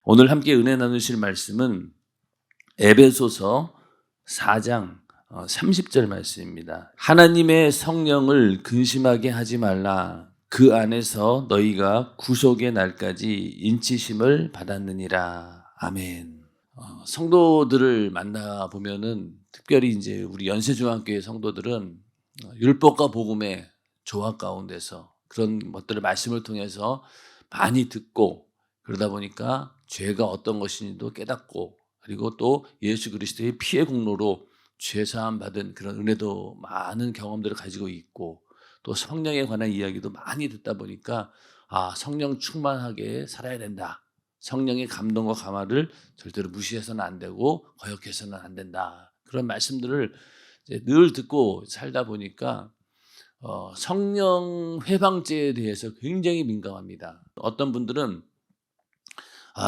오늘 함께 은혜 나누실 말씀은 에베소서 4장 30절 말씀입니다. 하나님의 성령을 근심하게 하지 말라. 그 안에서 너희가 구속의 날까지 인치심을 받았느니라. 아멘. 성도들을 만나 보면은 특별히 이제 우리 연세중앙교회 성도들은 율법과 복음의 조화 가운데서 그런 것들을 말씀을 통해서 많이 듣고 그러다 보니까 죄가 어떤 것인지도 깨닫고 그리고 또 예수 그리스도의 피의 공로로 죄 사함 받은 그런 은혜도 많은 경험들을 가지고 있고 또 성령에 관한 이야기도 많이 듣다 보니까 성령 충만하게 살아야 된다. 성령의 감동과 감화를 절대로 무시해서는 안 되고 거역해서는 안 된다. 그런 말씀들을 이제 늘 듣고 살다 보니까 성령 회방죄에 대해서 굉장히 민감합니다. 어떤 분들은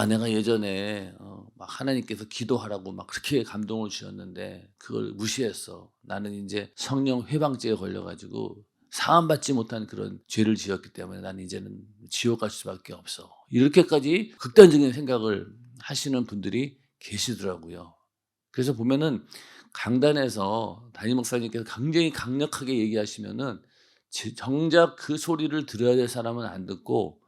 내가 예전에 막 하나님께서 기도하라고 막 그렇게 감동을 주셨는데 그걸 무시했어. 나는 이제 성령 회방죄에 걸려가지고 사함받지 못한 그런 죄를 지었기 때문에 나는 이제는 지옥 갈 수밖에 없어. 이렇게까지 극단적인 생각을 하시는 분들이 계시더라고요. 그래서 보면은 강단에서 담임 목사님께서 굉장히 강력하게 얘기하시면은 정작 그 소리를 들어야 될 사람은 안 듣고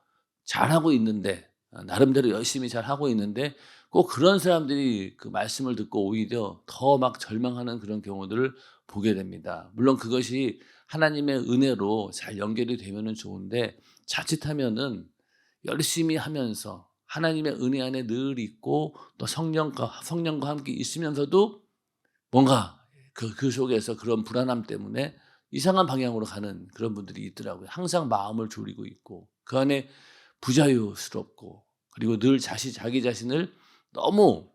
잘하고 있는데 나름대로 열심히 잘하고 있는데 꼭 그런 사람들이 그 말씀을 듣고 오히려 더 막 절망하는 그런 경우들을 보게 됩니다. 물론 그것이 하나님의 은혜로 잘 연결이 되면은 좋은데 자칫하면은 열심히 하면서 하나님의 은혜 안에 늘 있고 또 성령과 함께 있으면서도 뭔가 그 속에서 그런 불안함 때문에 이상한 방향으로 가는 그런 분들이 있더라고요. 항상 마음을 졸이고 있고 그 안에 부자유스럽고 그리고 늘 자기 자신을 너무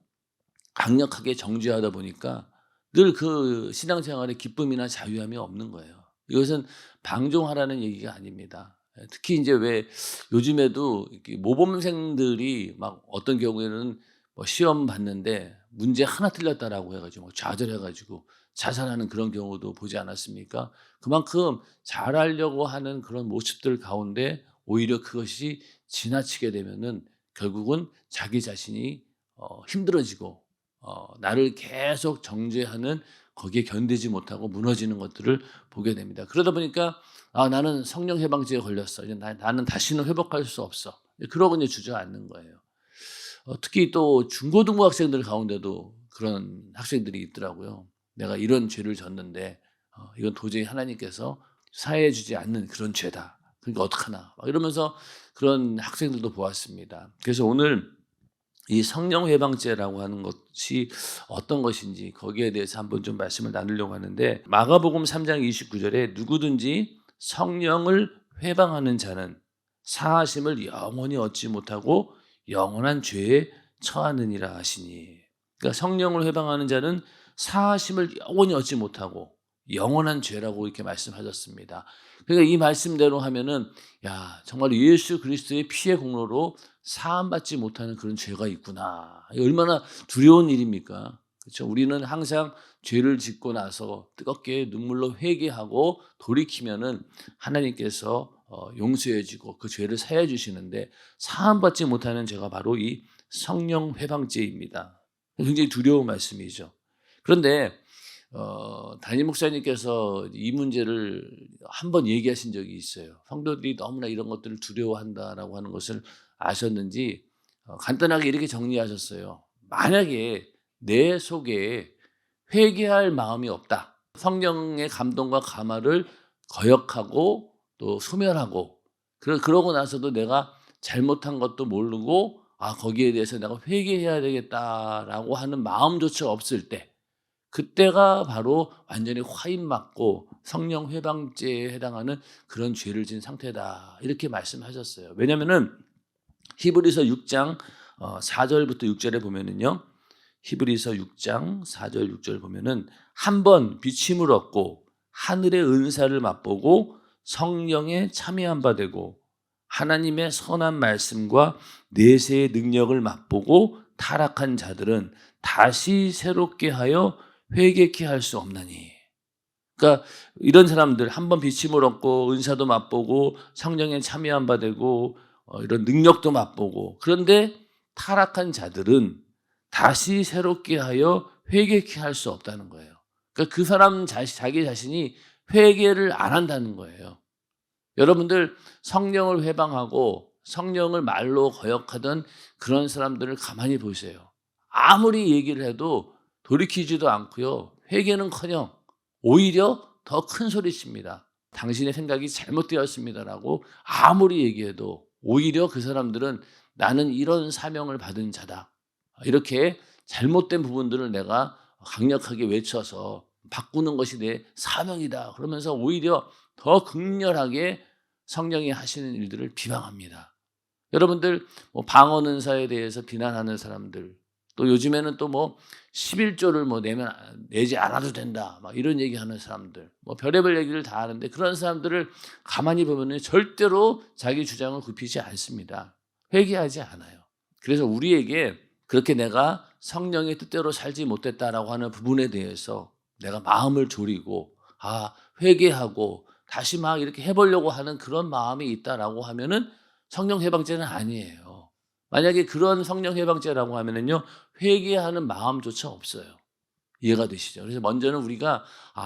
강력하게 정죄하다 보니까 늘 그 신앙생활에 기쁨이나 자유함이 없는 거예요. 이것은 방종하라는 얘기가 아닙니다. 특히 이제 왜 요즘에도 이렇게 모범생들이 막 어떤 경우에는 뭐 시험 봤는데 문제 하나 틀렸다라고 해가지고 막 좌절해가지고 자살하는 그런 경우도 보지 않았습니까? 그만큼 잘하려고 하는 그런 모습들 가운데 오히려 그것이 지나치게 되면은 결국은 자기 자신이 힘들어지고 나를 계속 정죄하는 거기에 견디지 못하고 무너지는 것들을 보게 됩니다. 그러다 보니까 나는 성령 해방죄에 걸렸어. 이제 나는 다시는 회복할 수 없어. 그러고 이제 주저앉는 거예요. 특히 또 중고등부 학생들 가운데도 그런 학생들이 있더라고요. 내가 이런 죄를 졌는데 이건 도저히 하나님께서 사해해 주지 않는 그런 죄다. 그러니까 어떡하나. 막 이러면서 그런 학생들도 보았습니다. 그래서 오늘 이 성령 회방죄라고 하는 것이 어떤 것인지 거기에 대해서 한번 좀 말씀을 나누려고 하는데 마가복음 3장 29절에 누구든지 성령을 회방하는 자는 사하심을 영원히 얻지 못하고 영원한 죄에 처하느니라 하시니. 그러니까 성령을 회방하는 자는 사하심을 영원히 얻지 못하고 영원한 죄라고 이렇게 말씀하셨습니다. 그러니까 이 말씀대로 하면은 정말 예수 그리스도의 피의 공로로 사함받지 못하는 그런 죄가 있구나. 얼마나 두려운 일입니까? 그렇죠? 우리는 항상 죄를 짓고 나서 뜨겁게 눈물로 회개하고 돌이키면은 하나님께서 용서해 주고 그 죄를 사해 주시는데 사함받지 못하는 죄가 바로 이 성령 회방죄입니다. 굉장히 두려운 말씀이죠. 그런데 담임 목사님께서 이 문제를 한번 얘기하신 적이 있어요. 성도들이 너무나 이런 것들을 두려워한다라고 하는 것을 아셨는지 간단하게 이렇게 정리하셨어요. 만약에 내 속에 회개할 마음이 없다. 성령의 감동과 감화를 거역하고 또 소멸하고 그러고 나서도 내가 잘못한 것도 모르고 거기에 대해서 내가 회개해야 되겠다라고 하는 마음조차 없을 때 그때가 바로 완전히 화인 맞고 성령 회방죄에 해당하는 그런 죄를 진 상태다. 이렇게 말씀하셨어요. 왜냐면은 히브리서 6장 4절부터 6절에 보면은요. 히브리서 6장 4절 6절 보면은 한 번 비침을 얻고 하늘의 은사를 맛보고 성령에 참여한 바 되고 하나님의 선한 말씀과 내세의 능력을 맛보고 타락한 자들은 다시 새롭게 하여 회개케 할 수 없나니. 그러니까 이런 사람들 한 번 비침을 얻고 은사도 맛보고 성령에 참여한 바 되고 이런 능력도 맛보고 그런데 타락한 자들은 다시 새롭게 하여 회개케 할 수 없다는 거예요. 그러니까 그 사람 자기 자신이 회개를 안 한다는 거예요. 여러분들 성령을 회방하고 성령을 말로 거역하던 그런 사람들을 가만히 보세요. 아무리 얘기를 해도 돌이키지도 않고요. 회개는커녕 오히려 더 큰 소리칩니다. 당신의 생각이 잘못되었습니다라고 아무리 얘기해도 오히려 그 사람들은 나는 이런 사명을 받은 자다. 이렇게 잘못된 부분들을 내가 강력하게 외쳐서 바꾸는 것이 내 사명이다. 그러면서 오히려 더 극렬하게 성령이 하시는 일들을 비방합니다. 여러분들 뭐 방언 은사에 대해서 비난하는 사람들, 또 요즘에는 또 뭐 11조를 뭐 내지 않아도 된다, 막 이런 얘기하는 사람들, 뭐 별의별 얘기를 다 하는데 그런 사람들을 가만히 보면 절대로 자기 주장을 굽히지 않습니다. 회개하지 않아요. 그래서 우리에게 그렇게 내가 성령의 뜻대로 살지 못했다라고 하는 부분에 대해서 내가 마음을 졸이고 회개하고 다시 막 이렇게 해보려고 하는 그런 마음이 있다라고 하면은 성령 해방죄는 아니에요. 만약에 그런 성령 해방죄라고 하면은요, 회개하는 마음조차 없어요. 이해가 되시죠? 그래서 먼저는 우리가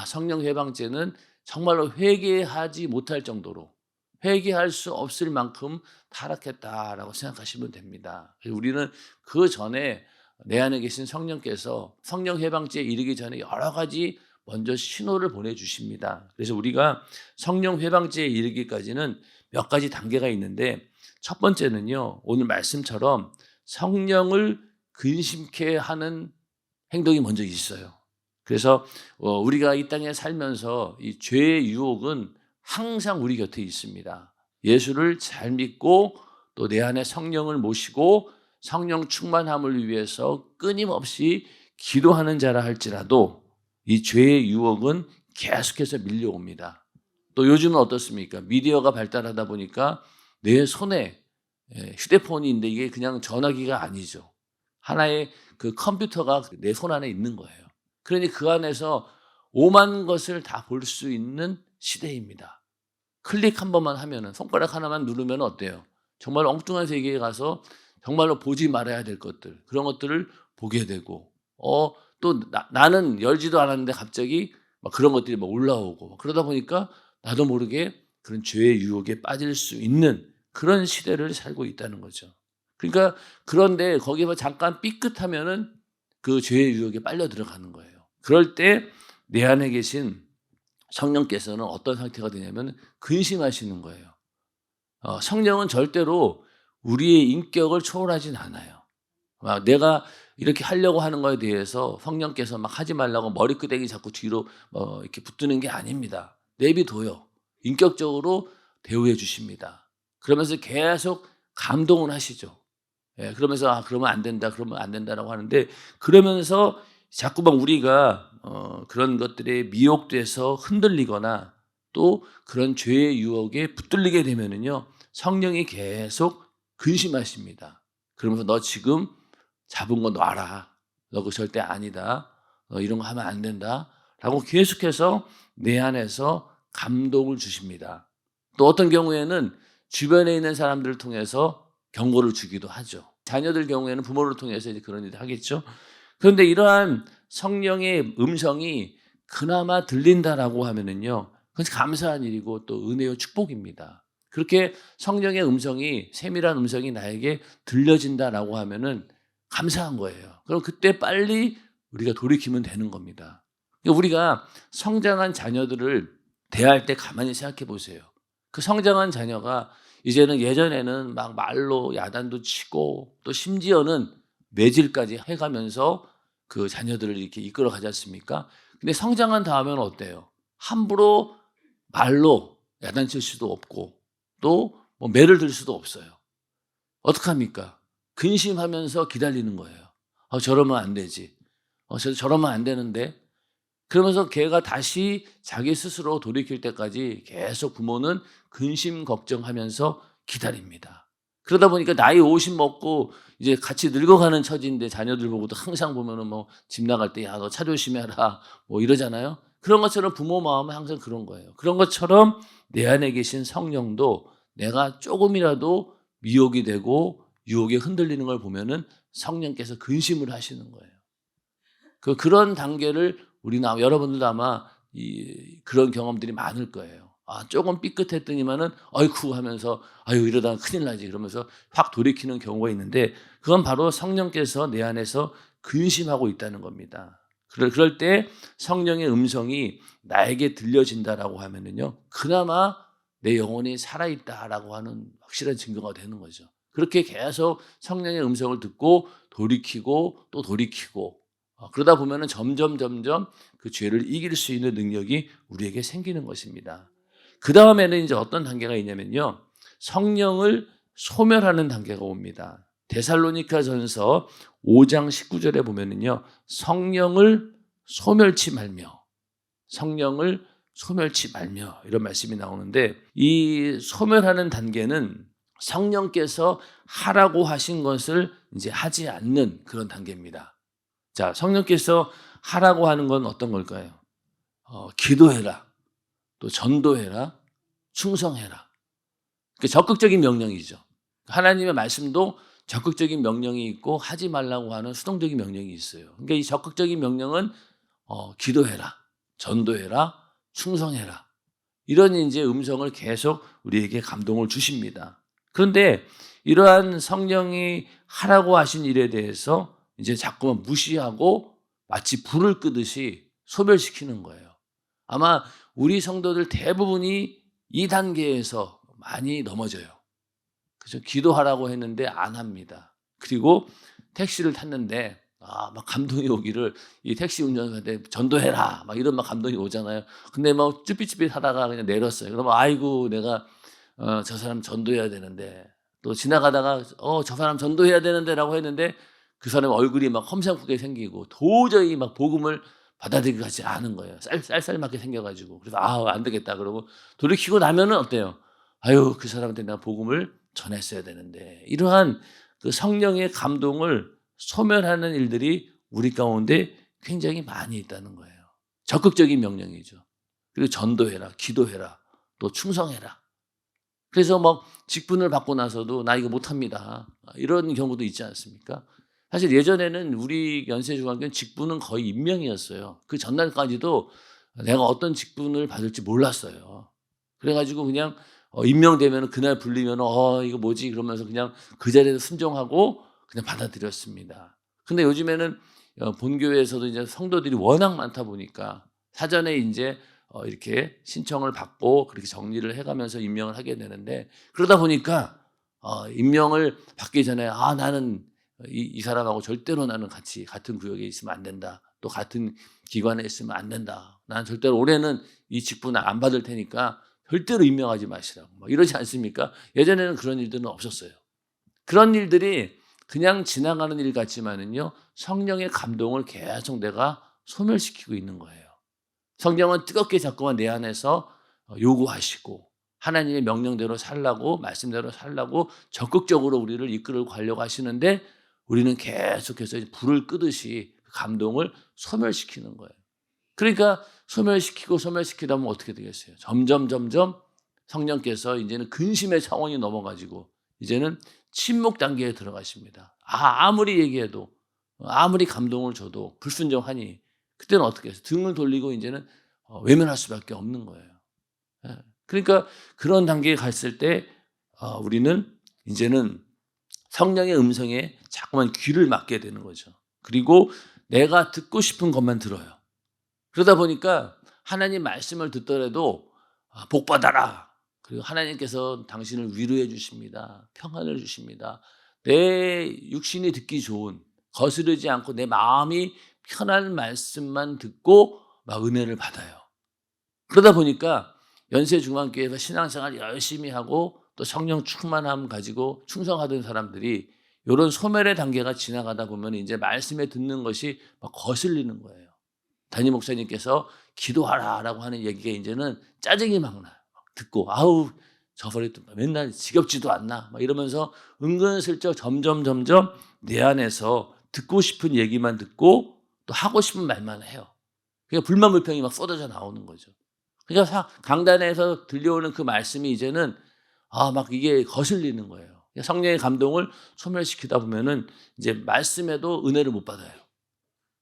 성령 해방죄는 정말로 회개하지 못할 정도로 회개할 수 없을 만큼 타락했다라고 생각하시면 됩니다. 우리는 그 전에 내 안에 계신 성령께서 성령 해방죄에 이르기 전에 여러 가지 먼저 신호를 보내주십니다. 그래서 우리가 성령 해방죄에 이르기까지는 몇 가지 단계가 있는데 첫 번째는요, 오늘 말씀처럼 성령을 근심케 하는 행동이 먼저 있어요. 그래서 우리가 이 땅에 살면서 이 죄의 유혹은 항상 우리 곁에 있습니다. 예수를 잘 믿고 또 내 안에 성령을 모시고 성령 충만함을 위해서 끊임없이 기도하는 자라 할지라도 이 죄의 유혹은 계속해서 밀려옵니다. 또 요즘은 어떻습니까? 미디어가 발달하다 보니까 내 손에 휴대폰이 있는데 이게 그냥 전화기가 아니죠. 하나의 그 컴퓨터가 내 손 안에 있는 거예요. 그러니 그 안에서 오만 것을 다 볼 수 있는 시대입니다. 클릭 한 번만 하면은, 손가락 하나만 누르면 어때요? 정말 엉뚱한 세계에 가서 정말로 보지 말아야 될 것들, 그런 것들을 보게 되고, 또 나는 열지도 않았는데 갑자기 막 그런 것들이 막 올라오고, 그러다 보니까 나도 모르게 그런 죄의 유혹에 빠질 수 있는 그런 시대를 살고 있다는 거죠. 그러니까 그런데 거기에 잠깐 삐끗하면은 그 죄의 유혹에 빨려 들어가는 거예요. 그럴 때 내 안에 계신 성령께서는 어떤 상태가 되냐면 근심하시는 거예요. 성령은 절대로 우리의 인격을 초월하진 않아요. 내가 이렇게 하려고 하는 거에 대해서 성령께서 막 하지 말라고 머리끄댕이 자꾸 뒤로 이렇게 붙드는 게 아닙니다. 내비둬요. 인격적으로 대우해 주십니다. 그러면서 계속 감동을 하시죠. 예, 그러면서 그러면 안 된다, 그러면 안 된다라고 하는데, 그러면서 자꾸만 우리가 그런 것들에 미혹돼서 흔들리거나 또 그런 죄의 유혹에 붙들리게 되면은요, 성령이 계속 근심하십니다. 그러면서 너 지금 잡은 거 놔라. 너 그거 절대 아니다. 너 이런 거 하면 안 된다. 라고 계속해서 내 안에서 감동을 주십니다. 또 어떤 경우에는 주변에 있는 사람들을 통해서 경고를 주기도 하죠. 자녀들 경우에는 부모를 통해서 이제 그런 일을 하겠죠. 그런데 이러한 성령의 음성이 그나마 들린다라고 하면은요, 그건 감사한 일이고 또 은혜요 축복입니다. 그렇게 성령의 음성이, 세밀한 음성이 나에게 들려진다라고 하면은 감사한 거예요. 그럼 그때 빨리 우리가 돌이키면 되는 겁니다. 우리가 성장한 자녀들을 대할 때 가만히 생각해 보세요. 그 성장한 자녀가 이제는 예전에는 막 말로 야단도 치고 또 심지어는 매질까지 해가면서 그 자녀들을 이렇게 이끌어 가지 않습니까? 근데 성장한 다음에는 어때요? 함부로 말로 야단칠 수도 없고 또 뭐 매를 들 수도 없어요. 어떡합니까? 근심하면서 기다리는 거예요. 저러면 안 되지. 저러면 안 되는데. 그러면서 걔가 다시 자기 스스로 돌이킬 때까지 계속 부모는 근심 걱정하면서 기다립니다. 그러다 보니까 나이 50 먹고 이제 같이 늙어가는 처지인데 자녀들 보고도 항상 보면은 뭐 집 나갈 때 야, 너 차 조심해라 뭐 이러잖아요. 그런 것처럼 부모 마음은 항상 그런 거예요. 그런 것처럼 내 안에 계신 성령도 내가 조금이라도 미혹이 되고 유혹에 흔들리는 걸 보면은 성령께서 근심을 하시는 거예요. 그런 단계를 우리나 여러분들도 아마 그런 경험들이 많을 거예요. 조금 삐끗했더니만은 "어이쿠." 하면서 '아유 이러다가 큰일 나지.' 그러면서 확 돌이키는 경우가 있는데 그건 바로 성령께서 내 안에서 근심하고 있다는 겁니다. 그럴 때 성령의 음성이 나에게 들려진다라고 하면은요. 그나마 '내 영혼이 살아있다.'라고 하는 확실한 증거가 되는 거죠. 그렇게 계속 성령의 음성을 듣고 돌이키고 또 돌이키고 그러다 보면은 점점 그 죄를 이길 수 있는 능력이 우리에게 생기는 것입니다. 그다음에는 이제 어떤 단계가 있냐면요. 성령을 소멸하는 단계가 옵니다. 데살로니가전서 5장 19 절에 보면은요. 성령을 소멸치 말며 이런 말씀이 나오는데 이 소멸하는 단계는 성령께서 하라고 하신 것을 이제 하지 않는 그런 단계입니다. 자, 성령께서 하라고 하는 건 어떤 걸까요? 기도해라, 또 전도해라, 충성해라. 적극적인 명령이죠. 하나님의 말씀도 적극적인 명령이 있고 하지 말라고 하는 수동적인 명령이 있어요. 그러니까 이 적극적인 명령은 기도해라, 전도해라, 충성해라. 이런 이제 음성을 계속 우리에게 감동을 주십니다. 그런데 이러한 성령이 하라고 하신 일에 대해서 이제 자꾸만 무시하고 마치 불을 끄듯이 소멸시키는 거예요. 아마 우리 성도들 대부분이 이 단계에서 많이 넘어져요. 그래서 기도하라고 했는데 안 합니다. 그리고 택시를 탔는데 막 감동이 오기를 이 택시 운전사한테 전도해라 막 이런 막 감동이 오잖아요. 근데 막 쭈삣쭈삣 하다가 그냥 내렸어요. 그러면 아이고 내가 저 사람 전도해야 되는데 또 지나가다가 저 사람 전도해야 되는데라고 했는데 그 사람 얼굴이 막 험상궂게 생기고 도저히 막 복음을 받아들이기 같지 않은 거예요. 쌀쌀맞게 생겨가지고 그래서 안 되겠다 그러고 돌이키고 나면은 어때요? 아유 그 사람한테 내가 복음을 전했어야 되는데 이러한 그 성령의 감동을 소멸하는 일들이 우리 가운데 굉장히 많이 있다는 거예요. 적극적인 명령이죠. 그리고 전도해라, 기도해라, 또 충성해라. 그래서 막 직분을 받고 나서도 나 이거 못합니다. 이런 경우도 있지 않습니까? 사실 예전에는 우리 연세중앙교는 직분은 거의 임명이었어요. 그 전날까지도 내가 어떤 직분을 받을지 몰랐어요. 그래가지고 그냥 임명되면 그날 불리면 이거 뭐지 그러면서 그냥 그 자리에서 순종하고 그냥 받아들였습니다. 근데 요즘에는 본교회에서도 이제 성도들이 워낙 많다 보니까 사전에 이제 이렇게 신청을 받고 그렇게 정리를 해가면서 임명을 하게 되는데 그러다 보니까 임명을 받기 전에 나는 이 사람하고 절대로 나는 같은 구역에 있으면 안 된다. 또 같은 기관에 있으면 안 된다. 나는 절대로 올해는 이 직분 안 받을 테니까 절대로 임명하지 마시라고 막 이러지 않습니까? 예전에는 그런 일들은 없었어요. 그런 일들이 그냥 지나가는 일 같지만은요 성령의 감동을 계속 내가 소멸시키고 있는 거예요. 성령은 뜨겁게 자꾸만 내 안에서 요구하시고 하나님의 명령대로 살라고 말씀대로 살라고 적극적으로 우리를 이끌어 가려고 하시는데 우리는 계속해서 불을 끄듯이 감동을 소멸시키는 거예요. 그러니까 소멸시키다 보면 어떻게 되겠어요? 점점 성령께서 이제는 근심의 차원이 넘어가지고 이제는 침묵 단계에 들어가십니다. 아무리 얘기해도 아무리 감동을 줘도 불순종하니 그때는 어떻게 해서 등을 돌리고 이제는 외면할 수밖에 없는 거예요. 예. 그러니까 그런 단계에 갔을 때 우리는 이제는 성령의 음성에 자꾸만 귀를 막게 되는 거죠. 그리고 내가 듣고 싶은 것만 들어요. 그러다 보니까 하나님 말씀을 듣더라도 복 받아라. 그리고 하나님께서 당신을 위로해 주십니다. 평안을 주십니다. 내 육신이 듣기 좋은 거스르지 않고 내 마음이 편한 말씀만 듣고 막 은혜를 받아요. 그러다 보니까 연세중앙교회에서 신앙생활 열심히 하고 또 성령 충만함 가지고 충성하던 사람들이 이런 소멸의 단계가 지나가다 보면 이제 말씀에 듣는 것이 막 거슬리는 거예요. 담임 목사님께서 기도하라라고 하는 얘기가 이제는 짜증이 막 나요. 듣고 저번에 또 맨날 지겹지도 않나 막 이러면서 은근슬쩍 점점 내 안에서 듣고 싶은 얘기만 듣고 또 하고 싶은 말만 해요. 그러니까 불만불평이 막 쏟아져 나오는 거죠. 그러니까 강단에서 들려오는 그 말씀이 이제는 막 이게 거슬리는 거예요. 성령의 감동을 소멸시키다 보면은 이제 말씀에도 은혜를 못 받아요.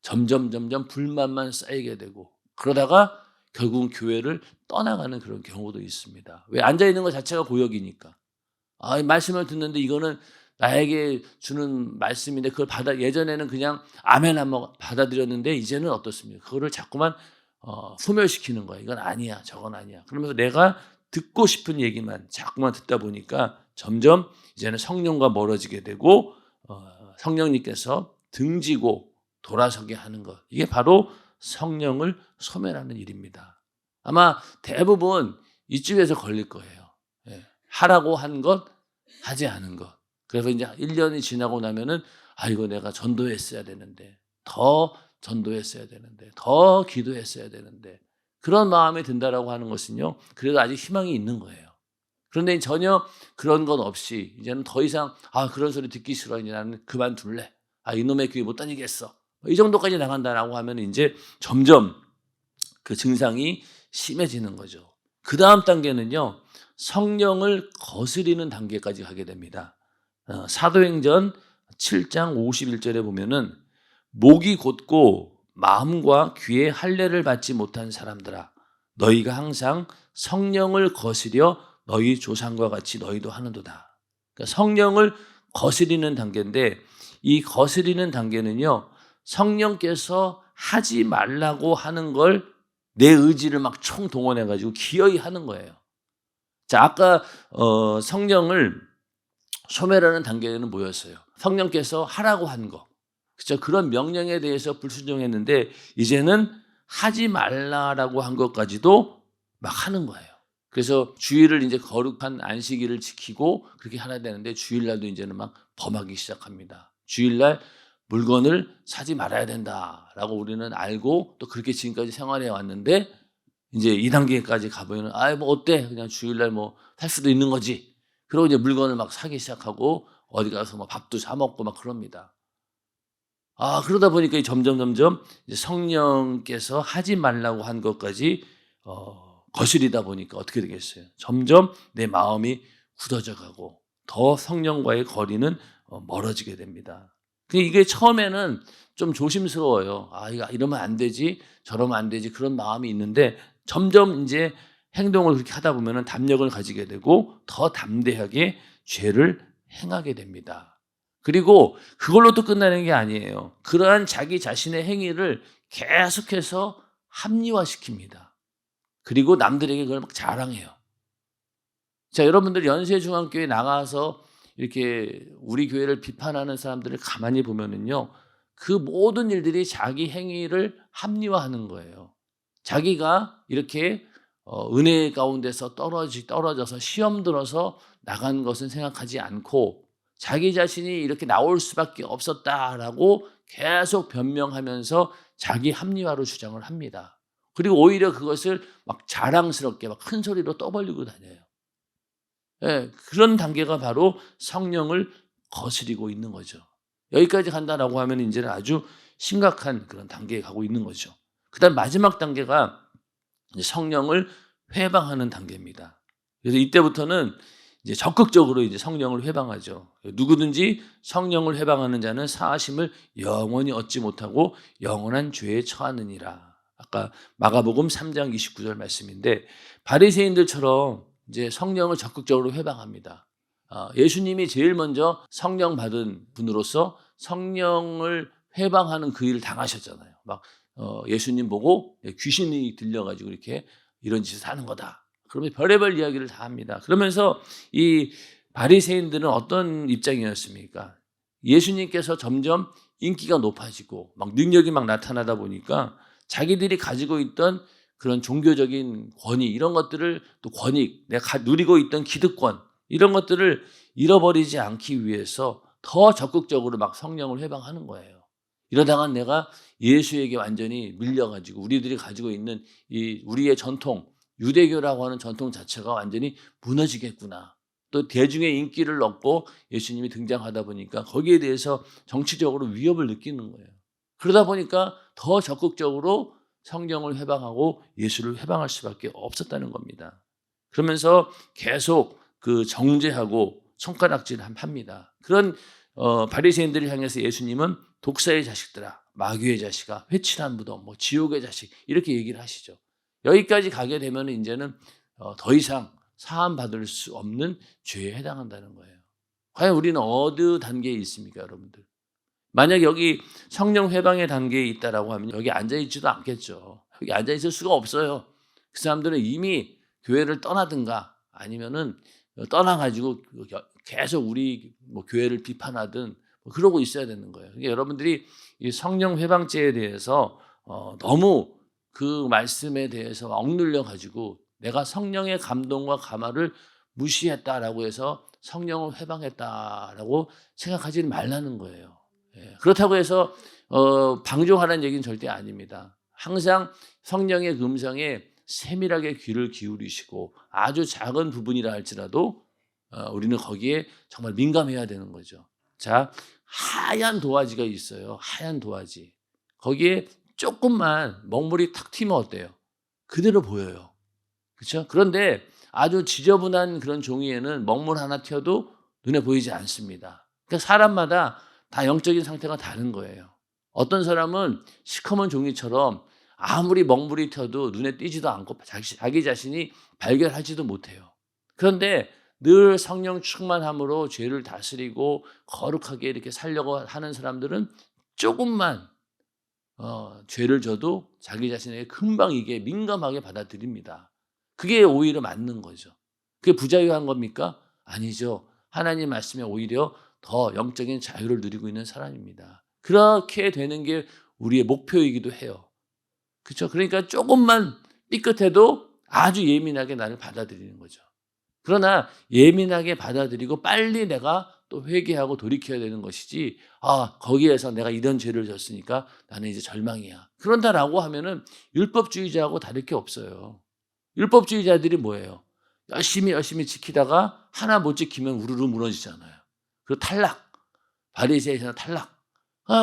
점점 불만만 쌓이게 되고 그러다가 결국은 교회를 떠나가는 그런 경우도 있습니다. 왜? 앉아 있는 것 자체가 고역이니까. 이 말씀을 듣는데 이거는 나에게 주는 말씀인데 그걸 예전에는 그냥 아멘 한번 받아들였는데 이제는 어떻습니까? 그거를 자꾸만 소멸시키는 거예요. 이건 아니야, 저건 아니야. 그러면서 내가 듣고 싶은 얘기만 자꾸만 듣다 보니까 점점 이제는 성령과 멀어지게 되고 성령님께서 등지고 돌아서게 하는 것. 이게 바로 성령을 소멸하는 일입니다. 아마 대부분 이쯤에서 걸릴 거예요. 예. 하라고 한 것, 하지 않은 것. 그래서 이제 1년이 지나고 나면은 이거 내가 전도했어야 되는데, 더 전도했어야 되는데, 더 기도했어야 되는데, 그런 마음이 든다라고 하는 것은요, 그래도 아직 희망이 있는 거예요. 그런데 전혀 그런 건 없이, 이제는 더 이상, 그런 소리 듣기 싫어. 이제 나는 그만둘래. 이놈의 교회 못 다니겠어. 이 정도까지 나간다라고 하면 이제 점점 그 증상이 심해지는 거죠. 그 다음 단계는요, 성령을 거스리는 단계까지 가게 됩니다. 사도행전 7장 51절에 보면은 목이 곧고 마음과 귀에 할례를 받지 못한 사람들아 너희가 항상 성령을 거스려 너희 조상과 같이 너희도 하는도다. 그러니까 성령을 거스리는 단계인데 이 거스리는 단계는요, 성령께서 하지 말라고 하는 걸 내 의지를 막 총동원해 가지고 기어이 하는 거예요. 자, 아까 성령을 소멸하는 단계는 뭐였어요? 성령께서 하라고 한 거. 그렇죠? 그런 명령에 대해서 불순종했는데 이제는 하지 말라라고 한 것까지도 막 하는 거예요. 그래서 주일을 이제 거룩한 안식일을 지키고 그렇게 하나 되는데 주일날도 이제는 막 범하기 시작합니다. 주일날 물건을 사지 말아야 된다라고 우리는 알고 또 그렇게 지금까지 생활해 왔는데 이제 2단계까지 가보면 뭐 어때? 그냥 주일날 뭐 살 수도 있는 거지. 그러고 이제 물건을 막 사기 시작하고 어디 가서 뭐 밥도 사 먹고 막 그럽니다. 그러다 보니까 점점 이제 성령께서 하지 말라고 한 것까지 거스리다 보니까 어떻게 되겠어요? 점점 내 마음이 굳어져 가고 더 성령과의 거리는 멀어지게 됩니다. 이게 처음에는 좀 조심스러워요. 이거 이러면 안 되지, 저러면 안 되지 그런 마음이 있는데 점점 이제 행동을 그렇게 하다 보면은 담력을 가지게 되고 더 담대하게 죄를 행하게 됩니다. 그리고 그걸로 또 끝나는 게 아니에요. 그러한 자기 자신의 행위를 계속해서 합리화시킵니다. 그리고 남들에게 그걸 막 자랑해요. 자, 여러분들 연세중앙교회 나가서 이렇게 우리 교회를 비판하는 사람들을 가만히 보면은요, 그 모든 일들이 자기 행위를 합리화하는 거예요. 자기가 이렇게 은혜 가운데서 떨어져서 시험 들어서 나간 것은 생각하지 않고 자기 자신이 이렇게 나올 수밖에 없었다라고 계속 변명하면서 자기 합리화로 주장을 합니다. 그리고 오히려 그것을 막 자랑스럽게 막 큰 소리로 떠벌리고 다녀요. 예, 그런 단계가 바로 성령을 거스리고 있는 거죠. 여기까지 간다라고 하면 이제는 아주 심각한 그런 단계에 가고 있는 거죠. 그다음 마지막 단계가 이제 성령을 회방하는 단계입니다. 그래서 이때부터는 이제 적극적으로 이제 성령을 회방하죠. 누구든지 성령을 회방하는 자는 사하심을 영원히 얻지 못하고 영원한 죄에 처하느니라. 아까 마가복음 3장 29절 말씀인데 바리새인들처럼 이제 성령을 적극적으로 회방합니다. 예수님이 제일 먼저 성령 받은 분으로서 성령을 회방하는 그 일을 당하셨잖아요. 막 예수님 보고 귀신이 들려가지고 이렇게 이런 짓을 하는 거다. 그러면 별의별 이야기를 다 합니다. 그러면서 이 바리새인들은 어떤 입장이었습니까? 예수님께서 점점 인기가 높아지고 막 능력이 막 나타나다 보니까 자기들이 가지고 있던 그런 종교적인 권위 이런 것들을 또 권익 내가 누리고 있던 기득권 이런 것들을 잃어버리지 않기 위해서 더 적극적으로 막 성령을 회방하는 거예요. 이러다가 내가 예수에게 완전히 밀려가지고 우리들이 가지고 있는 이 우리의 전통 유대교라고 하는 전통 자체가 완전히 무너지겠구나. 또 대중의 인기를 얻고 예수님이 등장하다 보니까 거기에 대해서 정치적으로 위협을 느끼는 거예요. 그러다 보니까 더 적극적으로 성경을 회방하고 예수를 회방할 수밖에 없었다는 겁니다. 그러면서 계속 그 정죄하고 손가락질 합니다. 그런 바리새인들을 향해서 예수님은 독사의 자식들아, 마귀의 자식아, 회칠한 무덤, 뭐 지옥의 자식 이렇게 얘기를 하시죠. 여기까지 가게 되면 이제는 더 이상 사함 받을 수 없는 죄에 해당한다는 거예요. 과연 우리는 어느 단계에 있습니까, 여러분들? 만약 여기 성령 회방의 단계에 있다라고 하면 여기 앉아 있지도 않겠죠. 여기 앉아 있을 수가 없어요. 그 사람들은 이미 교회를 떠나든가 아니면은 떠나가지고 계속 우리 뭐 교회를 비판하든 뭐 그러고 있어야 되는 거예요. 그러니까 여러분들이 이 성령 회방죄에 대해서 너무 그 말씀에 대해서 억눌려 가지고 내가 성령의 감동과 감화를 무시했다라고 해서 성령을 회방했다라고 생각하지 말라는 거예요. 예. 그렇다고 해서 방종하라는 얘기는 절대 아닙니다. 항상 성령의 음성에 세밀하게 귀를 기울이시고 아주 작은 부분이라 할지라도 우리는 거기에 정말 민감해야 되는 거죠. 자, 하얀 도화지가 있어요. 하얀 도화지. 거기에 조금만 먹물이 탁 튀면 어때요? 그대로 보여요. 그렇죠? 그런데 아주 지저분한 그런 종이에는 먹물 하나 튀어도 눈에 보이지 않습니다. 그러니까 사람마다 다 영적인 상태가 다른 거예요. 어떤 사람은 시커먼 종이처럼 아무리 먹물이 튀어도 눈에 띄지도 않고 자기 자신이 발견하지도 못해요. 그런데 늘 성령 충만함으로 죄를 다스리고 거룩하게 이렇게 살려고 하는 사람들은 조금만 죄를 져도 자기 자신에게 금방 이게 민감하게 받아들입니다. 그게 오히려 맞는 거죠. 그게 부자유한 겁니까? 아니죠. 하나님 말씀에 오히려 더 영적인 자유를 누리고 있는 사람입니다. 그렇게 되는 게 우리의 목표이기도 해요. 그렇죠? 그러니까 조금만 삐끗해도 아주 예민하게 나를 받아들이는 거죠. 그러나 예민하게 받아들이고 빨리 내가 또 회개하고 돌이켜야 되는 것이지, 거기에서 내가 이런 죄를 졌으니까 나는 이제 절망이야. 그런다라고 하면은 율법주의자하고 다를 게 없어요. 율법주의자들이 뭐예요? 열심히 지키다가 하나 못 지키면 우르르 무너지잖아요. 그리고 탈락. 바리새인은 탈락.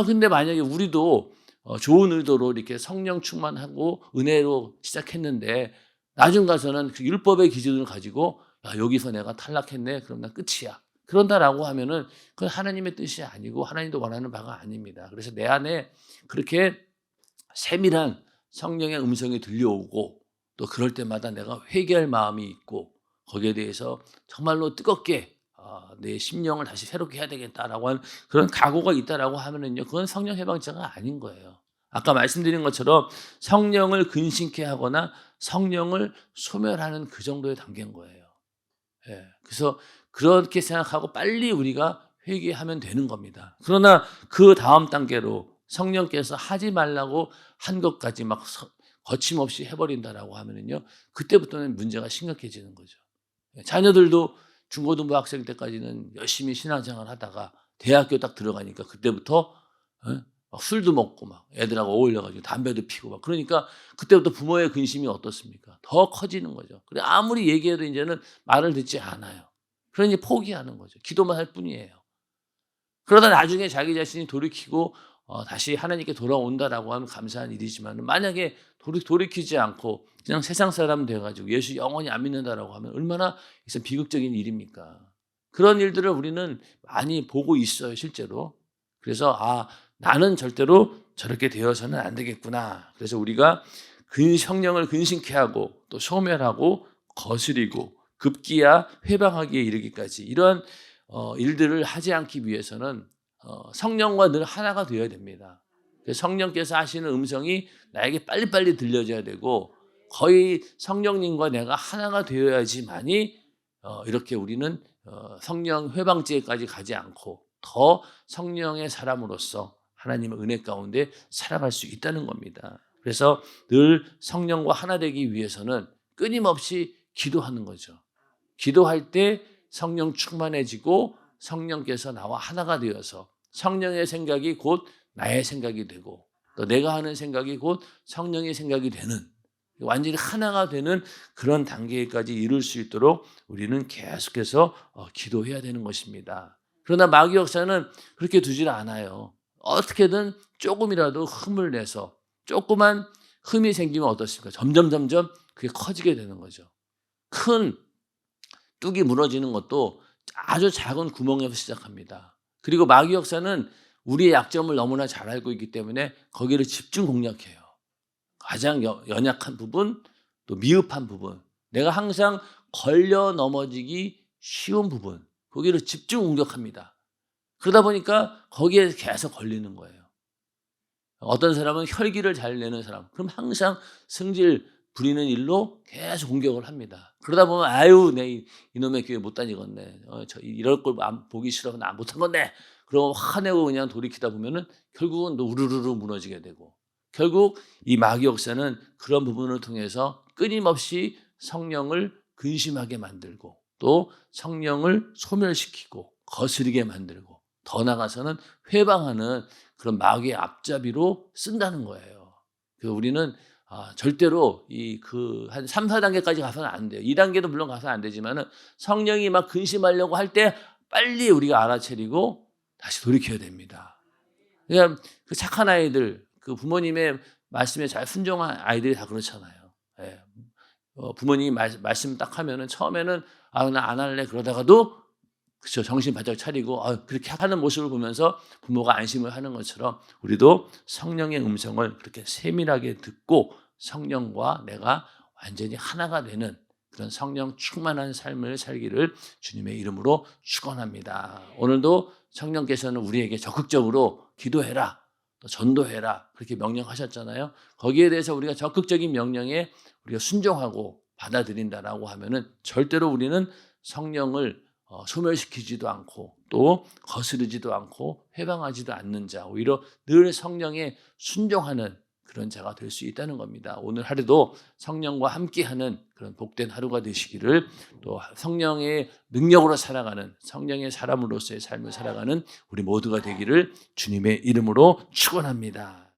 근데 만약에 우리도 좋은 의도로 이렇게 성령 충만하고 은혜로 시작했는데 나중 가서는 그 율법의 기준을 가지고 여기서 내가 탈락했네. 그럼 난 끝이야. 그런다라고 하면은 그건 하나님의 뜻이 아니고 하나님도 원하는 바가 아닙니다. 그래서 내 안에 그렇게 세밀한 성령의 음성이 들려오고 또 그럴 때마다 내가 회개할 마음이 있고 거기에 대해서 정말로 뜨겁게 내 심령을 다시 새롭게 해야 되겠다라고 하는 그런 각오가 있다라고 하면은요, 그건 성령 해방자가 아닌 거예요. 아까 말씀드린 것처럼 성령을 근심케 하거나 성령을 소멸하는 그 정도의 단계인 거예요. 예. 그래서 그렇게 생각하고 빨리 우리가 회개하면 되는 겁니다. 그러나 그 다음 단계로 성령께서 하지 말라고 한 것까지 막 거침없이 해버린다라고 하면은요, 그때부터는 문제가 심각해지는 거죠. 자녀들도 중고등부 학생 때까지는 열심히 신앙생활 하다가 대학교 딱 들어가니까 그때부터 막 술도 먹고 막 애들하고 어울려가지고 담배도 피고 막 그러니까 그때부터 부모의 근심이 어떻습니까? 더 커지는 거죠. 그래 아무리 얘기해도 이제는 말을 듣지 않아요. 그러니 포기하는 거죠. 기도만 할 뿐이에요. 그러다 나중에 자기 자신이 돌이키고 다시 하나님께 돌아온다라고 하면 감사한 일이지만 만약에 돌이키지 않고 그냥 세상 사람 돼가지고 예수 영원히 안 믿는다라고 하면 얼마나 비극적인 일입니까? 그런 일들을 우리는 많이 보고 있어요, 실제로. 그래서 나는 절대로 저렇게 되어서는 안 되겠구나. 그래서 우리가 성령을 근심케 하고 또 소멸하고 거스리고 급기야 회방하기에 이르기까지 이런 일들을 하지 않기 위해서는 성령과 늘 하나가 되어야 됩니다. 성령께서 하시는 음성이 나에게 빨리빨리 들려져야 되고 거의 성령님과 내가 하나가 되어야지만이 이렇게 우리는 성령 회방죄까지 가지 않고 더 성령의 사람으로서 하나님의 은혜 가운데 살아갈 수 있다는 겁니다. 그래서 늘 성령과 하나 되기 위해서는 끊임없이 기도하는 거죠. 기도할 때 성령 충만해지고 성령께서 나와 하나가 되어서 성령의 생각이 곧 나의 생각이 되고 또 내가 하는 생각이 곧 성령의 생각이 되는 완전히 하나가 되는 그런 단계까지 이룰 수 있도록 우리는 계속해서 기도해야 되는 것입니다. 그러나 마귀 역사는 그렇게 두질 않아요. 어떻게든 조금이라도 흠을 내서 조그만 흠이 생기면 어떻습니까? 점점 그게 커지게 되는 거죠. 큰 뚝이 무너지는 것도 아주 작은 구멍에서 시작합니다. 그리고 마귀 역사는 우리의 약점을 너무나 잘 알고 있기 때문에 거기를 집중 공략해요. 가장 연약한 부분, 또 미흡한 부분, 내가 항상 걸려 넘어지기 쉬운 부분, 거기를 집중 공격합니다. 그러다 보니까 거기에 계속 걸리는 거예요. 어떤 사람은 혈기를 잘 내는 사람, 그럼 항상 승질 부리는 일로 계속 공격을 합니다. 그러다 보면 아유 내 이놈의 교회 못 다니겠네. 저 이럴 걸 보기 싫어서 나 못한 건데. 그러고 화내고 그냥 돌이키다 보면은 결국은 또 우르르르 무너지게 되고, 결국 이 마귀 역사는 그런 부분을 통해서 끊임없이 성령을 근심하게 만들고, 또 성령을 소멸시키고 거스르게 만들고, 더 나아가서는 회방하는 그런 마귀의 앞잡이로 쓴다는 거예요. 그래서 우리는 절대로 한 3-4단계까지 가서는 안 돼요. 2단계도 물론 가서는 안 되지만은 성령이 막 근심하려고 할 때 빨리 우리가 알아차리고 다시 돌이켜야 됩니다. 그냥 그 착한 아이들, 그 부모님의 말씀에 잘 순종한 아이들이 다 그렇잖아요. 예. 부모님이 말씀 딱 하면은 처음에는 나 안 할래 그러다가도 그렇죠. 정신 바짝 차리고 그렇게 하는 모습을 보면서 부모가 안심을 하는 것처럼 우리도 성령의 음성을 그렇게 세밀하게 듣고 성령과 내가 완전히 하나가 되는 그런 성령 충만한 삶을 살기를 주님의 이름으로 축원합니다. 오늘도 성령께서는 우리에게 적극적으로 기도해라, 또 전도해라 그렇게 명령하셨잖아요. 거기에 대해서 우리가 적극적인 명령에 우리가 순종하고 받아들인다라고 하면은 절대로 우리는 성령을 소멸시키지도 않고 또 거스르지도 않고 회방하지도 않는 자, 오히려 늘 성령에 순종하는 그런 자가 될 수 있다는 겁니다. 오늘 하루도 성령과 함께하는 그런 복된 하루가 되시기를, 또 성령의 능력으로 살아가는 성령의 사람으로서의 삶을 살아가는 우리 모두가 되기를 주님의 이름으로 축원합니다.